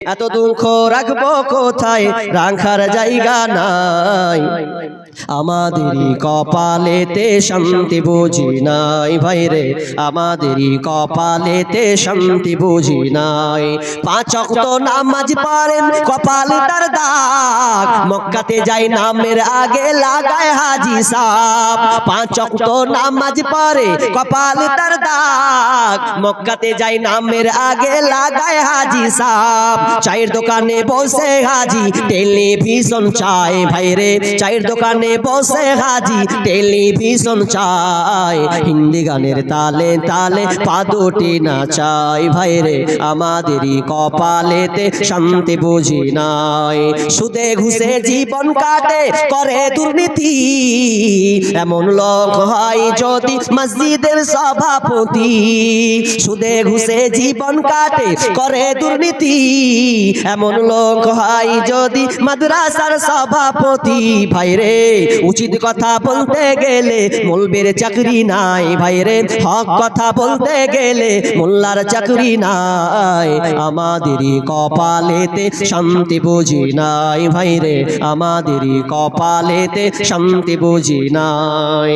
এত দুঃখ রাখবো কোথায়, রাখার জায়গা নাই। আমাদেরই কপালেতে শান্তি বুঝি নাই ভাইরে, আমাদেরই কপালেতে শান্তি বুঝি নাই। পাঁচ ওয়াক্ত নামাজ পড়েন কপাল তার দাগ, মক্কাতে যাই নামের আগে লাগায় হাজি সাহেব। পাঁচ ওয়াক্ত নামাজ পড়ে কপাল তার দাগ, মক্কাতে যাই নামের আগে লাগায় হাজি সাহেব। চায়ের দোকানে বসে হাজি টেলিভিশন চায় ভাইরে, চায়ের দোকানে বসে হাজি টেলিভিশন চায়। হিন্দি গানের তালে তালে পা দুটি নাচায় ভাইরে, আমাদেরই কপালেতে শান্তি বুঝি নাই। সুদে ঘুষে জীবন কাটে করে দুর্নীতি, এমন লোক হয় যদি মসজিদের সভাপতি। সুদে ঘুষে জীবন কাটে করে দুর্নীতি, এমন লোক হয় যদি মাদ্রাসার সভাপতি। ভাইরে উচিত কথা বলতে গেলে মৌলবীর চাকরি নাই ভাইরে, হক কথা বলতে গেলে মোল্লার চাকরি নাই। আমাদেরই কপালেতে শান্তি বুঝি নাই ভাইরে, আমাদেরই কপালেতে শান্তি বুঝি নাই।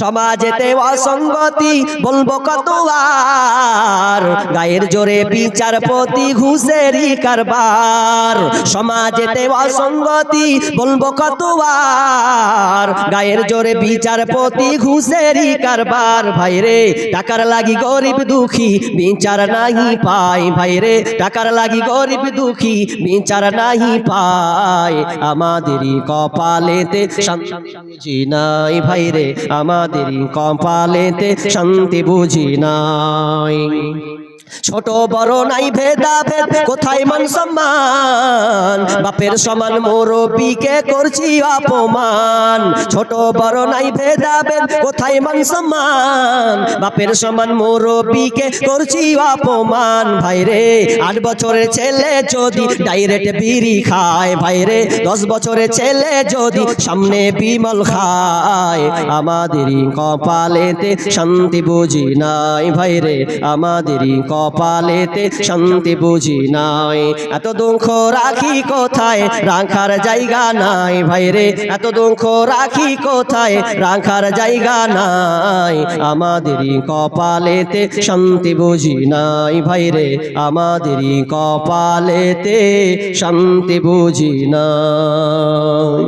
সমাজেতে অসঙ্গতি বলবো কত আর, গায়ের জোরে বিচারপতি ঘুষেরই কারবার। সমাজেতে অসঙ্গতি বলবো কত আর, গায়ের জোরে বিচারপতি ঘুষেরই কারবার। ভাইরে টাকার লাগি গরিব দুঃখী বিচার নাহি পায় ভাইরে, টাকার লাগি গরিব দুঃখী বিচার নাহি পায়। আমাদেরই কপালেতে শান্তি বুঝি নাই ভাইরে, আমাদেরই কপালেতে শান্তি বুঝি নাই। ছোট বড় নাই ভেদাভেদ, কোথায় মান সম্মান, বাপের সমান মুরব্বিকে করছি অপমান। ছোট বড় নাই ভেদাভেদ, কোথায় মান সম্মান, বাপের সমান মুরব্বিকে করছি অপমান। ভাইরে 8 বছরের ছেলে যদি ডাইরেক্ট বিড়ি খায় ভাইরে, 10 বছরের ছেলে যদি সামনে বিমল খায়। আমাদেরই কপালেতে শান্তি বুঝি নাই ভাইরে, আমাদেরই কপালেতে শান্তি বুঝি নাই। এত দুঃখ রাখি কোথায়, রাখার জায়গা নাই ভাইরে, এত দুঃখ রাখি কোথায়, রাখার জায়গা নাই। আমাদেরই কপালেতে শান্তি বুঝি নাই ভাইরে, আমাদেরই কপালেতে শান্তি বুঝি নাই।